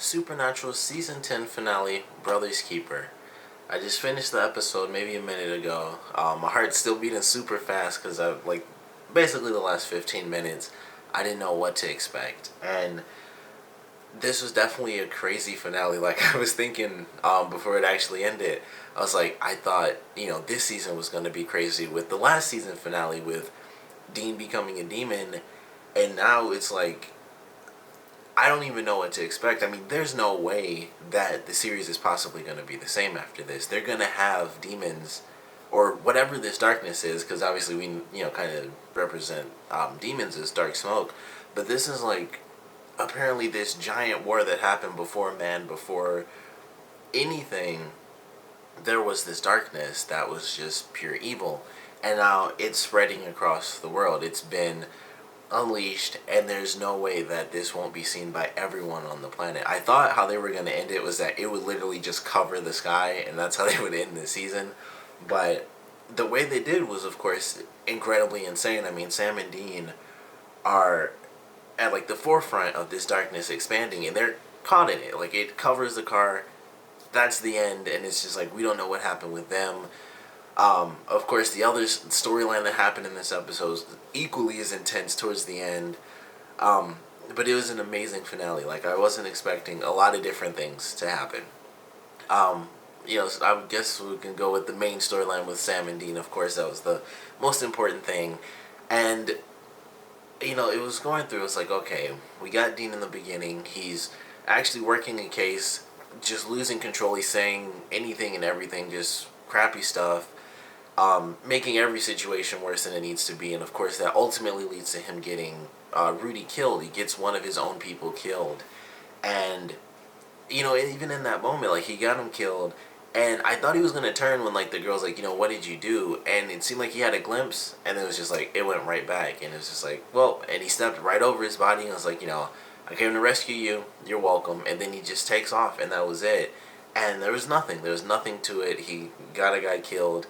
Supernatural Season 10 finale, Brother's Keeper. I just finished the episode maybe a minute ago. My heart's still beating super fast because basically the last 15 minutes, I didn't know what to expect. And this was definitely a crazy finale. Like, I was thinking before it actually ended, I was like, I thought, this season was going to be crazy with the last season finale with Dean becoming a demon. And now it's like, I don't even know what to expect. I mean, there's no way that the series is possibly going to be the same after this. They're going to have demons or whatever this darkness is, because obviously we, kind of represent demons as dark smoke. But this is like apparently this giant war that happened before man, before anything. There was this darkness that was just pure evil. And now it's spreading across the world. It's been unleashed, and there's no way that this won't be seen by everyone on the planet. I thought how they were going to end it was that it would literally just cover the sky, and that's how they would end the season. But the way they did was, of course, incredibly insane. I mean, Sam and Dean are at like the forefront of this darkness expanding, and they're caught in it. Like, it covers the car. That's the end, and it's just like we don't know what happened with them. Of course, the other storyline that happened in this episode is equally as intense towards the end. But it was an amazing finale. Like, I wasn't expecting a lot of different things to happen. I guess we can go with the main storyline with Sam and Dean. Of course, that was the most important thing. And, it was going through, it's like, okay, we got Dean in the beginning. He's actually working a case, just losing control. He's saying anything and everything, just crappy stuff. Making every situation worse than it needs to be, and of course that ultimately leads to him getting Rudy killed. He gets one of his own people killed, and even in that moment, like, he got him killed, and I thought he was gonna turn when, like, the girl's like, what did you do? And it seemed like he had a glimpse, and it was just like it went right back, and it was just like, well, and he stepped right over his body, and was like, I came to rescue you. You're welcome. And then he just takes off, and that was it. And there was nothing. There was nothing to it. He got a guy killed.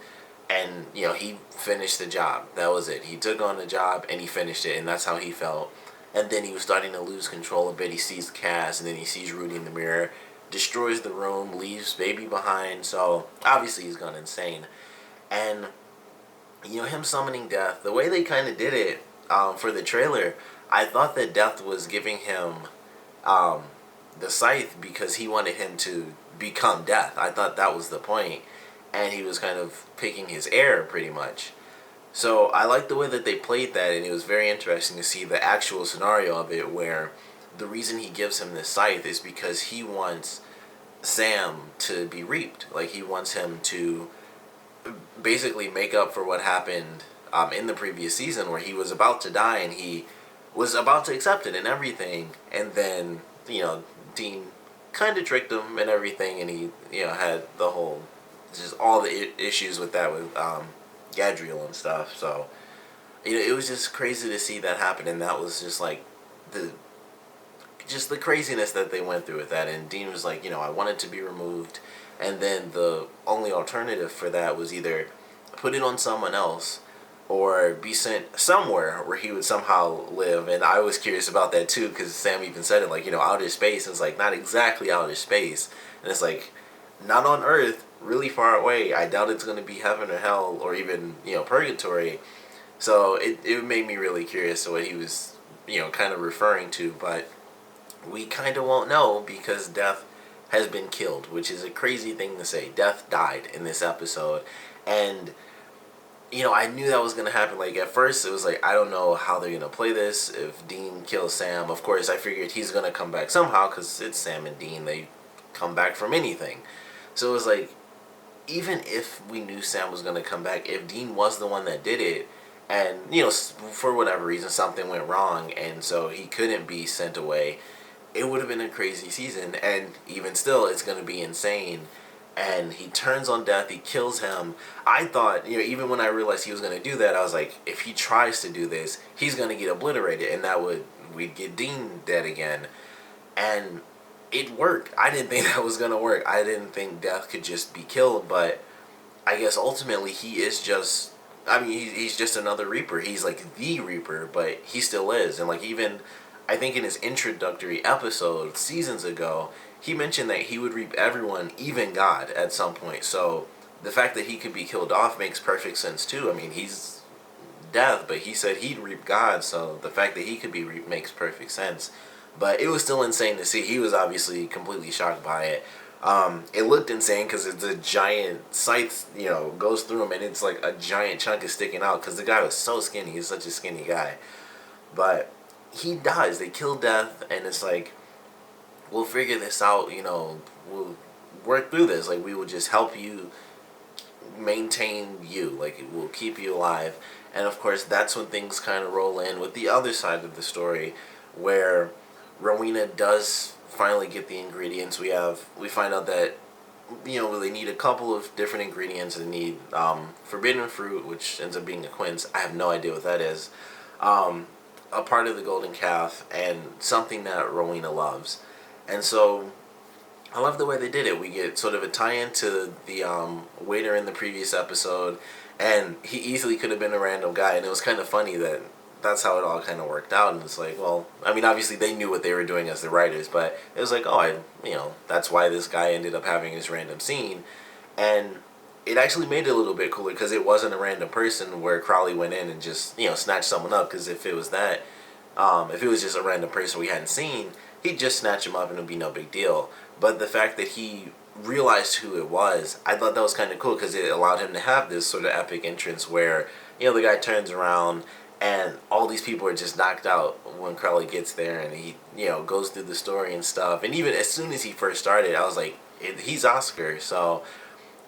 And, he finished the job. That was it. He took on the job, and he finished it, and that's how he felt. And then he was starting to lose control a bit. He sees Cass, and then he sees Rudy in the mirror, destroys the room, leaves baby behind. So, obviously, he's gone insane. And, him summoning Death, the way they kind of did it for the trailer, I thought that Death was giving him the scythe because he wanted him to become Death. I thought that was the point. And he was kind of picking his heir, pretty much. So I liked the way that they played that, and it was very interesting to see the actual scenario of it, where the reason he gives him this scythe is because he wants Sam to be reaped. Like, he wants him to basically make up for what happened in the previous season, where he was about to die, and he was about to accept it and everything, and then, Dean kind of tricked him and everything, and he, had the whole, just all the issues with that with Gadriel and stuff. So it was just crazy to see that happen, and that was just like the craziness that they went through with that. And Dean was like, I wanted to be removed, and then the only alternative for that was either put it on someone else or be sent somewhere where he would somehow live. And I was curious about that too, because Sam even said it, like, outer space. It's like, not exactly outer space, and it's like, not on Earth, really far away. I doubt it's going to be heaven or hell or even, purgatory. So it made me really curious to what he was, kind of referring to. But we kind of won't know because Death has been killed, which is a crazy thing to say. Death died in this episode. And, I knew that was going to happen. Like, at first, it was like, I don't know how they're going to play this. If Dean kills Sam, of course, I figured he's going to come back somehow because it's Sam and Dean. They come back from anything. So it was like, even if we knew Sam was going to come back, if Dean was the one that did it, and, for whatever reason, something went wrong, and so he couldn't be sent away, it would have been a crazy season. And even still, it's going to be insane. And he turns on Death, he kills him. I thought, even when I realized he was going to do that, I was like, if he tries to do this, he's going to get obliterated, and we'd get Dean dead again. And it worked. I didn't think that was going to work. I didn't think Death could just be killed, but I guess ultimately he is just, he's just another Reaper. He's like the Reaper, but he still is. And like, even I think in his introductory episode seasons ago, he mentioned that he would reap everyone, even God, at some point. So the fact that he could be killed off makes perfect sense too. I mean, he's death, but he said he'd reap God, so the fact that he could be reaped makes perfect sense. But it was still insane to see. He was obviously completely shocked by it. It looked insane because it's a giant scythe, goes through him, and it's like a giant chunk is sticking out because the guy was so skinny. He's such a skinny guy. But he dies. They kill Death, and it's like, we'll figure this out, we'll work through this. Like, we will just help you maintain you. Like, it will keep you alive. And of course, that's when things kind of roll in with the other side of the story, where Rowena does finally get the ingredients. We find out that they need a couple of different ingredients. They need forbidden fruit, which ends up being a quince. I have no idea what that is. A part of the golden calf, and something that Rowena loves. And so I love the way they did it. We get sort of a tie-in to the waiter in the previous episode, and he easily could have been a random guy, and it was kind of funny that that's how it all kind of worked out. And it's like, well, I mean, obviously they knew what they were doing as the writers, but it was like, that's why this guy ended up having his random scene. And it actually made it a little bit cooler because it wasn't a random person where Crowley went in and just, snatched someone up. Because if it was that, if it was just a random person we hadn't seen, he'd just snatch him up and it would be no big deal. But the fact that he realized who it was, I thought that was kind of cool because it allowed him to have this sort of epic entrance where, the guy turns around and all these people are just knocked out when Crowley gets there, and he, goes through the story and stuff. And even as soon as he first started, I was like, he's Oscar. So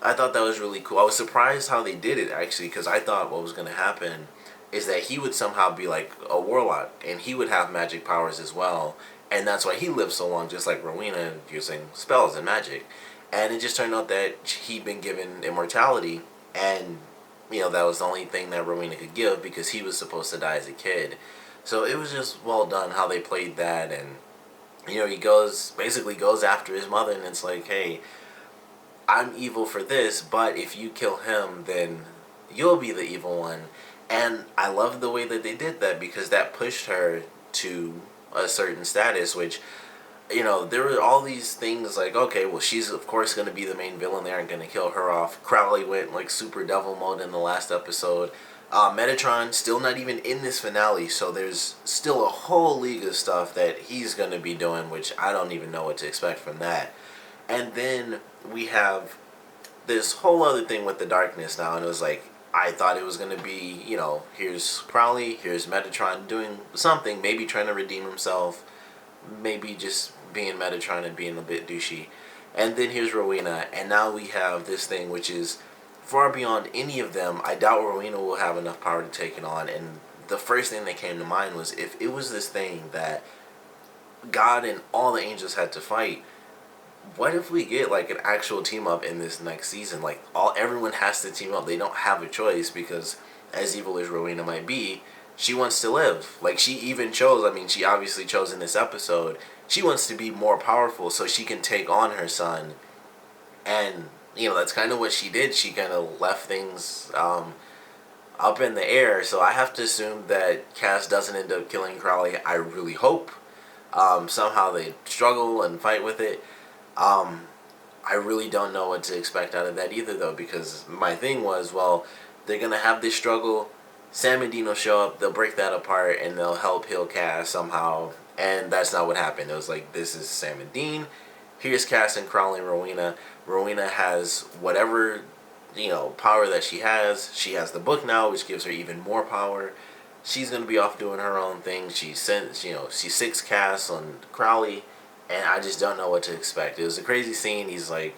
I thought that was really cool. I was surprised how they did it, actually, because I thought what was going to happen is that he would somehow be like a warlock, and he would have magic powers as well. And that's why he lived so long, just like Rowena, using spells and magic. And it just turned out that he'd been given immortality, and that was the only thing that Rowena could give because he was supposed to die as a kid. So it was just well done how they played that. And he basically goes after his mother, and it's like, hey, I'm evil for this, but if you kill him, then you'll be the evil one. And I love the way that they did that because that pushed her to a certain status, which, there were all these things like, okay, well, she's of course going to be the main villain. They aren't going to kill her off. Crowley went like super devil mode in the last episode. Metatron still not even in this finale, so there's still a whole league of stuff that he's going to be doing, which I don't even know what to expect from that. And then we have this whole other thing with the darkness now, and it was like, I thought it was going to be, here's Crowley, here's Metatron doing something, maybe trying to redeem himself, maybe just being Metatron and being a bit douchey. And then here's Rowena, and now we have this thing which is far beyond any of them. I doubt Rowena will have enough power to take it on, and the first thing that came to mind was if it was this thing that God and all the angels had to fight, what if we get like an actual team up in this next season? Like everyone has to team up. They don't have a choice because as evil as Rowena might be, she wants to live. Like she even chose, she obviously chose in this episode, she wants to be more powerful so she can take on her son. And, that's kind of what she did. She kind of left things up in the air. So I have to assume that Cass doesn't end up killing Crowley. I really hope. Somehow they struggle and fight with it. I really don't know what to expect out of that either, though, because my thing was, well, they're going to have this struggle. Sam and Dean will show up, they'll break that apart, and they'll help heal Cass somehow. And that's not what happened. It was like, this is Sam and Dean. Here's Cass and Crowley and Rowena. Rowena has whatever, power that she has. She has the book now, which gives her even more power. She's going to be off doing her own thing. She sicks Cass on Crowley. And I just don't know what to expect. It was a crazy scene. He's like,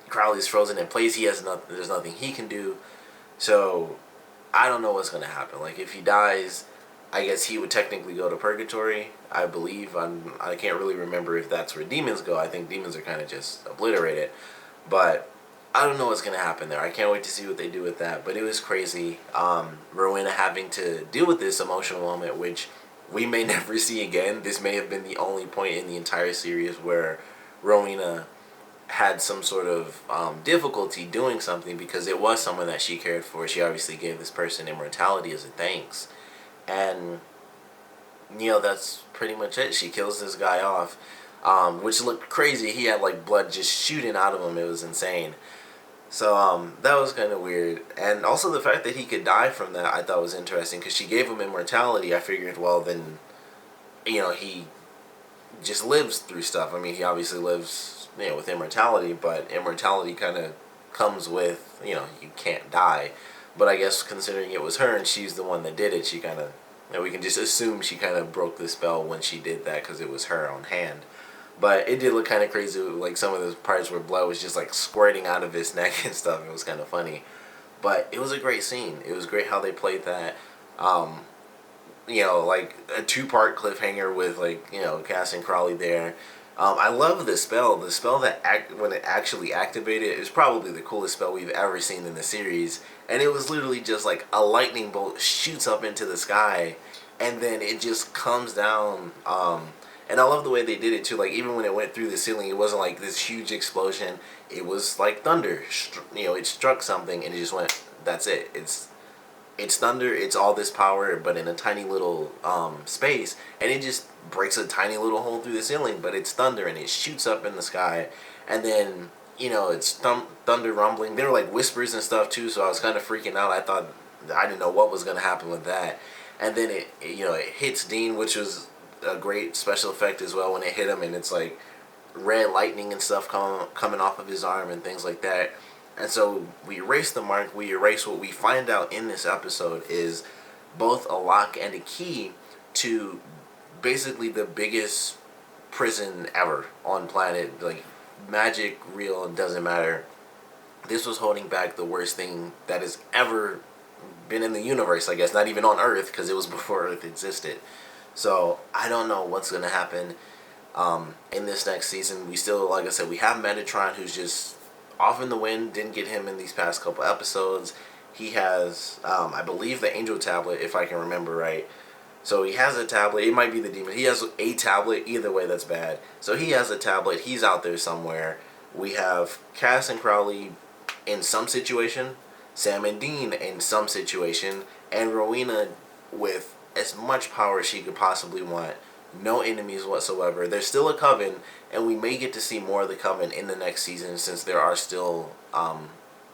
Crowley's frozen in place. There's nothing he can do. So I don't know what's going to happen. Like, if he dies, I guess he would technically go to purgatory, I believe. I can't really remember if that's where demons go. I think demons are kind of just obliterated. But I don't know what's going to happen there. I can't wait to see what they do with that. But it was crazy. Rowena having to deal with this emotional moment, which we may never see again. This may have been the only point in the entire series where Rowena had some sort of difficulty doing something because it was someone that she cared for. She obviously gave this person immortality as a thanks. And that's pretty much it. She kills this guy off, which looked crazy. He had like blood just shooting out of him. It was insane. So that was kind of weird, and also the fact that he could die from that I thought was interesting because she gave him immortality. I figured, well, then he just lives through stuff. I mean, he obviously lives with immortality, but immortality kind of comes with you can't die. But I guess considering it was her and she's the one that did it, she kind of we can just assume she kind of broke the spell when she did that because it was her own hand. But it did look kind of crazy, like some of those parts where blood was just like squirting out of his neck and stuff. It was kind of funny, but it was a great scene. It was great how they played that. Um, like a two-part cliffhanger with Cass and Crawley there. I love the spell. The spell when it actually activated is probably the coolest spell we've ever seen in the series. And it was literally just like a lightning bolt shoots up into the sky, and then it just comes down. And I love the way they did it too. Like even when it went through the ceiling, it wasn't like this huge explosion. It was like thunder. It struck something and it just went. That's it. It's thunder. It's all this power, but in a tiny little space, and it just breaks a tiny little hole through the ceiling. But it's thunder, and it shoots up in the sky, and then it's thunder rumbling. There were like whispers and stuff too, so I was kind of freaking out. I didn't know what was gonna happen with that, and then it hits Dean, which was a great special effect as well when it hit him, and it's like red lightning and stuff coming off of his arm and things like that. And so we erase the mark, we erase what we find out in this episode is both a lock and a key to basically the biggest prison ever on planet. Like, magic, real, it doesn't matter. This was holding back the worst thing that has ever been in the universe, I guess. Not even on Earth, because it was before Earth existed. So, I don't know what's going to happen in this next season. We still, like I said, we have Metatron, who's just off in the wind. Didn't get him in these past couple episodes. He has, I believe, the Angel Tablet, if I can remember right. So he has a tablet. It might be the demon. He has a tablet. Either way, that's bad. So he has a tablet. He's out there somewhere. We have Cass and Crowley in some situation, Sam and Dean in some situation, and Rowena with as much power as she could possibly want. No enemies whatsoever. There's still a coven, and we may get to see more of the coven in the next season since there are still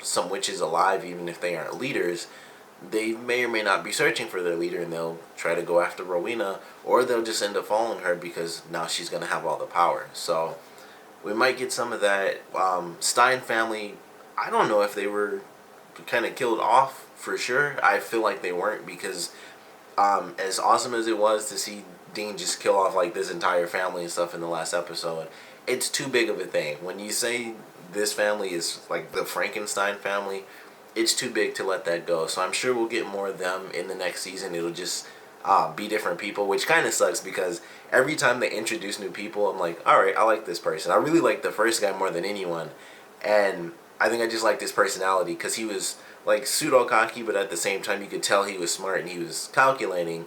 some witches alive, even if they aren't leaders. They may or may not be searching for their leader, and they'll try to go after Rowena, or they'll just end up following her because now she's going to have all the power. So we might get some of that. Stein family, I don't know if they were kind of killed off for sure. I feel like they weren't because as awesome as it was to see Dean just kill off like this entire family and stuff in the last episode, it's too big of a thing. When you say this family is like the Frankenstein family, it's too big to let that go. So I'm sure we'll get more of them in the next season. It'll just be different people, which kind of sucks because every time they introduce new people, I'm like, all right, I like this person. I really like the first guy more than anyone, and I think I just liked his personality because he was like pseudo cocky, but at the same time you could tell he was smart and he was calculating.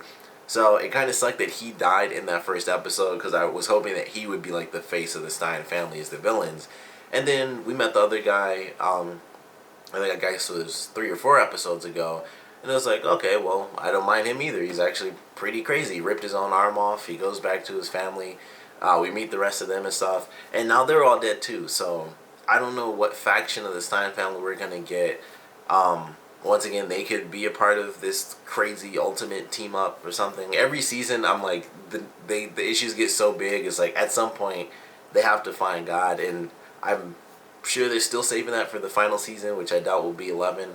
So it kind of sucked that he died in that first episode because I was hoping that he would be like the face of the Stein family as the villains. And then we met the other guy, I think I guess it was 3 or 4 episodes ago. And it was like, okay, well, I don't mind him either. He's actually pretty crazy. He ripped his own arm off. He goes back to his family. We meet the rest of them and stuff. And now they're all dead too. So I don't know what faction of the Stein family we're going to get. Once again, they could be a part of this crazy ultimate team up or something. Every season, I'm like, the issues get so big. It's like at some point they have to find God, and I'm sure they're still saving that for the final season, which I doubt will be 11.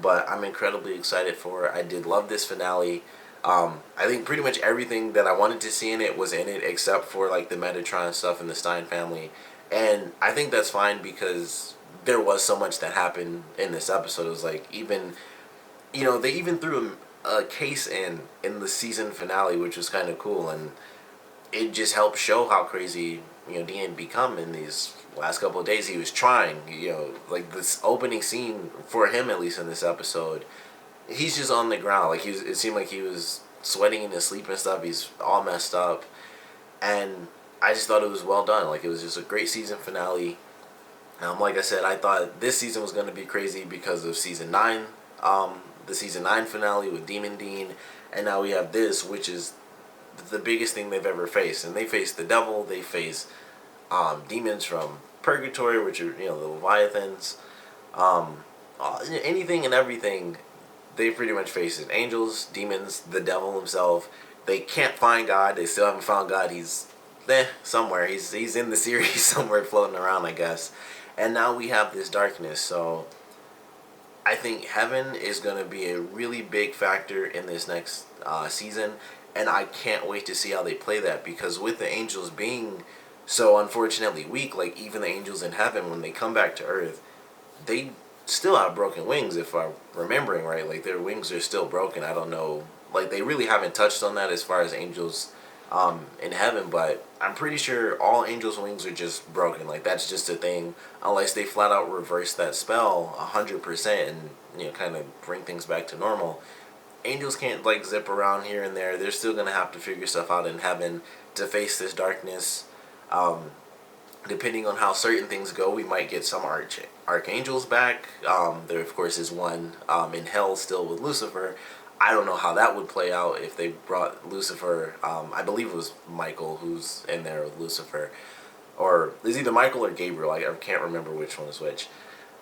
But I'm incredibly excited for it. I did love this finale. I think pretty much everything that I wanted to see in it was in it, except for like the Metatron stuff and the Stein family, and I think that's fine because there was so much that happened in this episode. It was like even, they even threw a case in the season finale, which was kind of cool, and it just helped show how crazy Dean had become in these last couple of days. He was trying, like this opening scene for him, at least in this episode, he's just on the ground. Like it seemed like he was sweating in his sleep and stuff. He's all messed up, and I just thought it was well done. Like it was just a great season finale. Like I said, I thought this season was going to be crazy because of season 9, the season 9 finale with Demon Dean, and now we have this, which is the biggest thing they've ever faced. And they face the devil, they face demons from purgatory, which are, the Leviathans, anything and everything. They pretty much face it. Angels, demons, the devil himself. They can't find God. They still haven't found God. He's somewhere. He's in the series somewhere floating around, I guess. And now we have this darkness. So I think heaven is going to be a really big factor in this next season. And I can't wait to see how they play that, because with the angels being so unfortunately weak, like even the angels in heaven, when they come back to earth, they still have broken wings, if I'm remembering right. Like their wings are still broken. I don't know. Like they really haven't touched on that as far as angels in heaven, but I'm pretty sure all angels' wings are just broken. Like that's just a thing, unless they flat out reverse that spell 100% and kind of bring things back to normal. Angels can't like zip around here and there. They're still gonna have to figure stuff out in heaven to face this darkness. Um, Depending on how certain things go, we might get some archangels back. There, of course, is one in hell still with Lucifer. I don't know how that would play out if they brought Lucifer. I believe it was Michael who's in there with Lucifer. Or it's either Michael or Gabriel. I can't remember which one is which.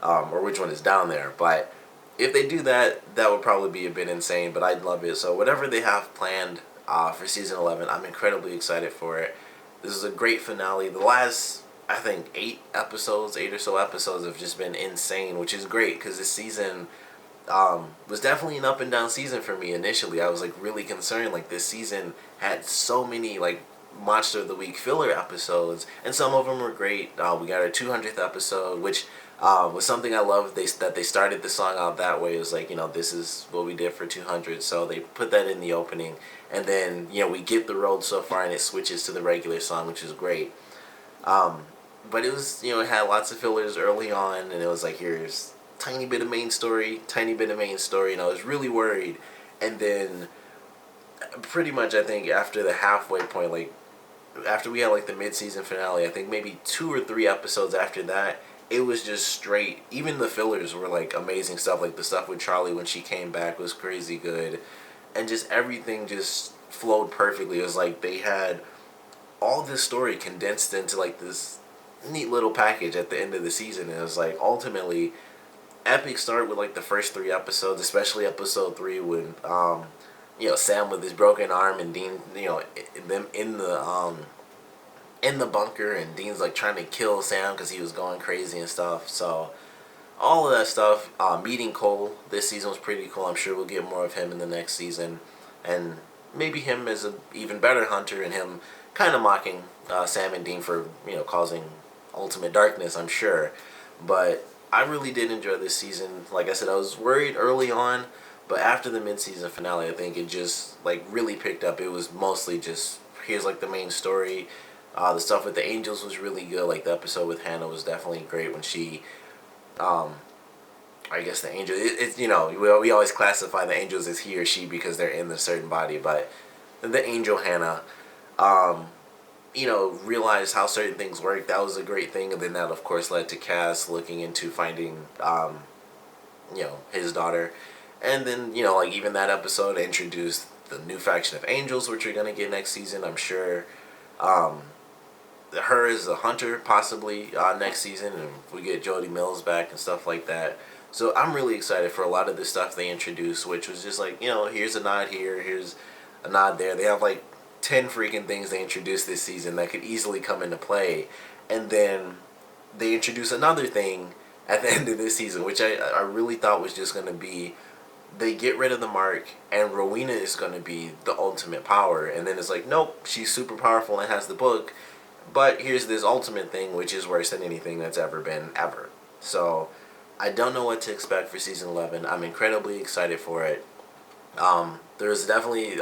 Or which one is down there. But if they do that, that would probably be a bit insane. But I'd love it. So whatever they have planned for Season 11, I'm incredibly excited for it. This is a great finale. The last, I think, 8 or so episodes have just been insane, which is great because this season was definitely an up and down season for me initially. I was like really concerned. Like this season had so many like Monster of the Week filler episodes, and some of them were great. We got our 200th episode, which was something I loved. That they started the song out that way. It was like, this is what we did for 200. So they put that in the opening, and then we get the road so far, and it switches to the regular song, which is great. But it was, it had lots of fillers early on, and it was like, here's tiny bit of main story, and I was really worried. And then pretty much I think after the halfway point, like after we had like the mid-season finale, I think maybe 2 or 3 episodes after that, it was just straight. Even the fillers were like amazing stuff. Like the stuff with Charlie when she came back was crazy good, and just everything just flowed perfectly. It was like they had all this story condensed into like this neat little package at the end of the season. And it was like ultimately epic start with like the first 3 episodes, especially episode 3 when Sam with his broken arm and Dean, them in the bunker, and Dean's like trying to kill Sam because he was going crazy and stuff. So all of that stuff. Meeting Cole this season was pretty cool. I'm sure we'll get more of him in the next season, and maybe him as an even better hunter, and him kind of mocking Sam and Dean for causing ultimate darkness, I'm sure. But I really did enjoy this season. Like I said, I was worried early on, but after the mid-season finale, I think it just like really picked up. It was mostly just here's like the main story. The stuff with the angels was really good. Like the episode with Hannah was definitely great when she, I guess the angel. It's we always classify the angels as he or she because they're in a certain body, but the angel Hannah, realized how certain things work. That was a great thing, and then that of course led to Cass looking into finding, his daughter, and then like even that episode introduced the new faction of angels, which you're gonna get next season, I'm sure. Her as a hunter possibly next season, and we get Jody Mills back and stuff like that. So I'm really excited for a lot of the stuff they introduced, which was just like here's a nod here, here's a nod there. They have like 10 freaking things they introduced this season that could easily come into play, and then they introduce another thing at the end of this season, which I really thought was just going to be they get rid of the mark and Rowena is going to be the ultimate power, and then it's like, nope, she's super powerful and has the book, but here's this ultimate thing which is worse than anything that's ever been ever. So I don't know what to expect for season 11. I'm incredibly excited for it. There's definitely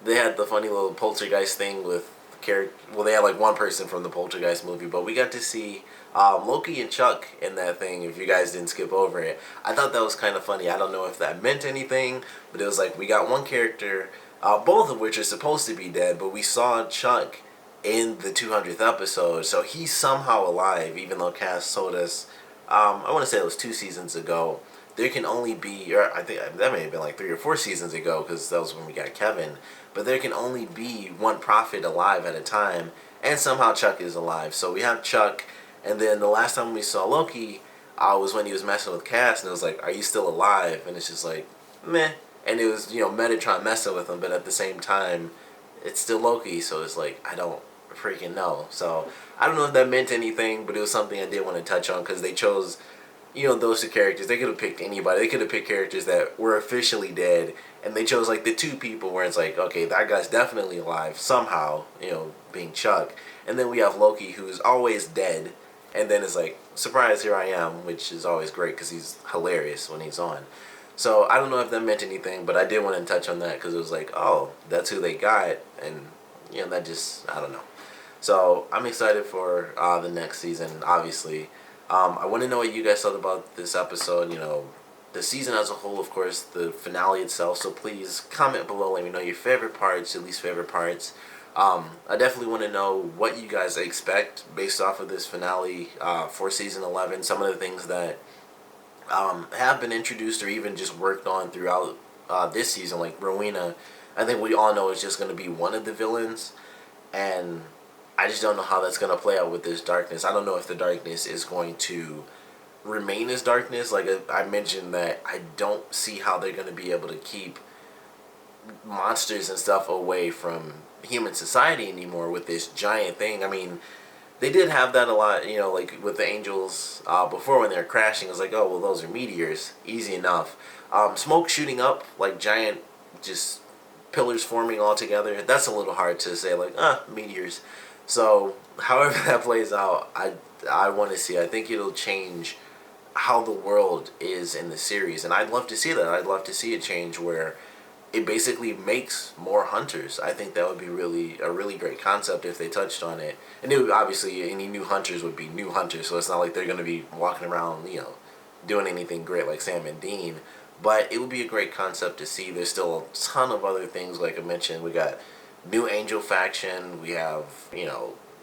they had the funny little poltergeist thing with they had like one person from the Poltergeist movie, but we got to see Loki and Chuck in that thing. If you guys didn't skip over it, I thought that was kind of funny. I don't know if that meant anything, but it was like we got one character, both of which are supposed to be dead, but we saw Chuck in the 200th episode, so he's somehow alive, even though Cass told us, I want to say it was 2 seasons ago, there can only be, or I think that may have been like 3 or 4 seasons ago, because that was when we got Kevin, but there can only be one prophet alive at a time, and somehow Chuck is alive. So we have Chuck, and then the last time we saw Loki was when he was messing with Cass, and it was like, "Are you still alive?" And it's just like, meh. And it was, Metatron messing with him, but at the same time, it's still Loki, so it's like, I don't freaking know. So I don't know if that meant anything, but it was something I did want to touch on because they chose, those two characters. They could have picked anybody. They could have picked characters that were officially dead, and they chose like the two people where it's like, okay, that guy's definitely alive somehow, being Chuck. And then we have Loki, who's always dead, and then it's like, surprise, here I am, which is always great because he's hilarious when he's on. So I don't know if that meant anything, but I did want to touch on that because it was like, oh, that's who they got, and that just, I don't know. So I'm excited for the next season. Obviously, I want to know what you guys thought about this episode. The season as a whole, of course, the finale itself. So please comment below. Let me know your favorite parts, your least favorite parts. I definitely want to know what you guys expect based off of this finale for season 11. Some of the things that have been introduced or even just worked on throughout this season, like Rowena. I think we all know is just going to be one of the villains, and I just don't know how that's going to play out with this darkness. I don't know if the darkness is going to remain as darkness. Like I mentioned, that I don't see how they're going to be able to keep monsters and stuff away from human society anymore with this giant thing. I mean, they did have that a lot, like with the angels before when they were crashing. It was like, oh, well, those are meteors. Easy enough. Smoke shooting up, like giant, just pillars forming all together. That's a little hard to say, like, meteors. So, however that plays out, I want to see. I think it'll change how the world is in the series. And I'd love to see that. I'd love to see it change where it basically makes more hunters. I think that would be a really great concept if they touched on it. And it would, obviously, any new hunters would be new hunters, so it's not like they're going to be walking around, doing anything great like Sam and Dean. But it would be a great concept to see. There's still a ton of other things, like I mentioned. We got new Angel faction. We have,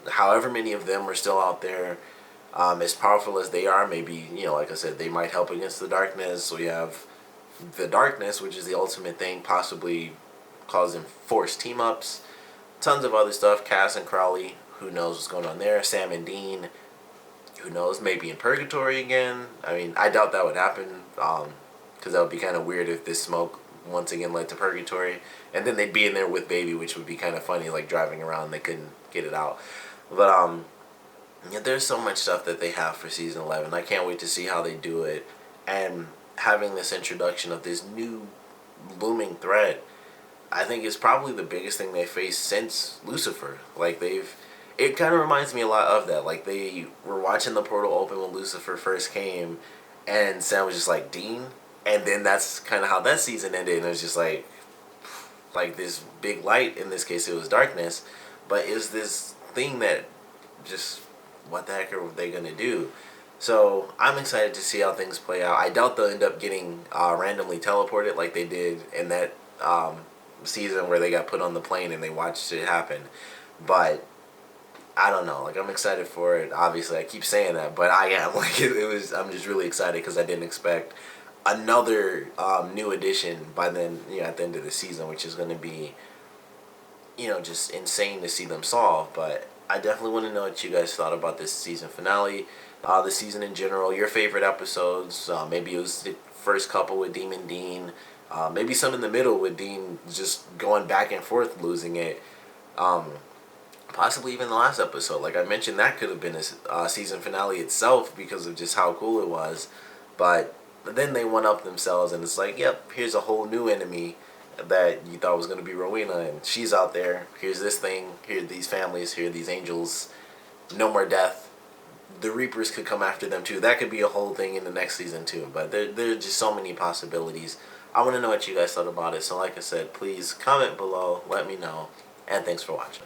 however many of them are still out there. As powerful as they are, maybe, like I said, they might help against the darkness. We have the darkness, which is the ultimate thing, possibly causing forced team-ups. Tons of other stuff. Cass and Crowley, who knows what's going on there. Sam and Dean, who knows, maybe in purgatory again. I mean, I doubt that would happen, because that would be kind of weird if this smoke once again led to purgatory. And then they'd be in there with Baby, which would be kind of funny, like driving around, they couldn't get it out. But, there's so much stuff that they have for season 11. I can't wait to see how they do it. And having this introduction of this new looming threat, I think is probably the biggest thing they faced since Lucifer. Like it kind of reminds me a lot of that. Like they were watching the portal open when Lucifer first came, and Sam was just like, Dean, and then that's kind of how that season ended. And it was just like this big light. In this case, it was darkness, but it was this thing that just, what the heck are they gonna do? So I'm excited to see how things play out. I doubt they'll end up getting randomly teleported like they did in that season where they got put on the plane and they watched it happen. But I don't know. Like, I'm excited for it. Obviously, I keep saying that, but I am. Like, I'm just really excited because I didn't expect another new addition by then. At the end of the season, which is going to be, just insane to see them solve. But I definitely want to know what you guys thought about this season finale. The season in general, your favorite episodes. Maybe it was the first couple with Demon Dean. Maybe some in the middle with Dean just going back and forth, losing it. Possibly even the last episode. Like I mentioned, that could have been a season finale itself because of just how cool it was. But then they one up themselves, and it's like, yep, here's a whole new enemy that you thought was going to be Rowena, and she's out there. Here's this thing. Here are these families. Here are these angels. No more death. The Reapers could come after them too. That could be a whole thing in the next season too. But there are just so many possibilities. I want to know what you guys thought about it. So like I said, please comment below. Let me know. And thanks for watching.